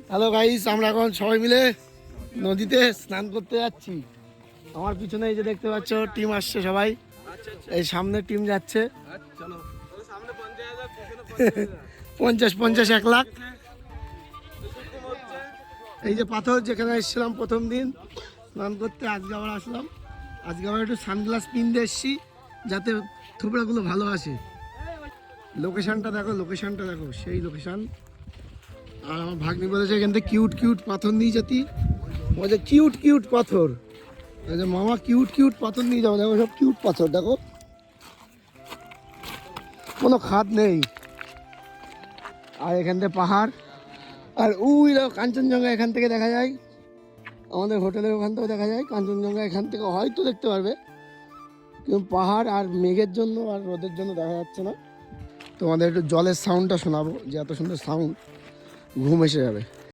Hello guys, আমরা এখন সবাই মিলে নদীতে স্নান করতে যাচ্ছি। আমার পিছনে এই যে দেখতে পাচ্ছ টিম আসছে সবাই। এই সামনে টিম যাচ্ছে 50-50 1 লাখ। এই যে পাথর যেখানে এসেছিলাম প্রথম দিন স্নান করতে, আজকে আবার আসলাম। আজকে আবার একটু সানগ্লাস পিনতে এসছি যাতে থোবড়াগুলো ভালো আসে। লোকেশনটা দেখো সেই লোকেশন। আর আমার ভাগ্নি বলেছে এখান থেকে কিউট কিউট পাথর নিয়ে যেতি। বলছে কিউট কিউট পাথর, মামা কিউট কিউট পাথর নিয়ে যাবো। দেখো সব কিউট পাথর, দেখো কোনো খাদ নেই। আর এখান থেকে পাহাড়, আর ওই দেখো কাঞ্চনজঙ্ঘা এখান থেকে দেখা যায়। আমাদের হোটেলের ওখান থেকেও দেখা যায় কাঞ্চনজঙ্ঘা, এখান থেকে হয়তো দেখতে পারবে, কিন্তু পাহাড় আর মেঘের জন্য আর রোদের জন্য দেখা যাচ্ছে না। তোমাদের একটু জলের সাউন্ডটা শোনাবো, যে এত সুন্দর সাউন্ড, ঘুম এসে যাবে।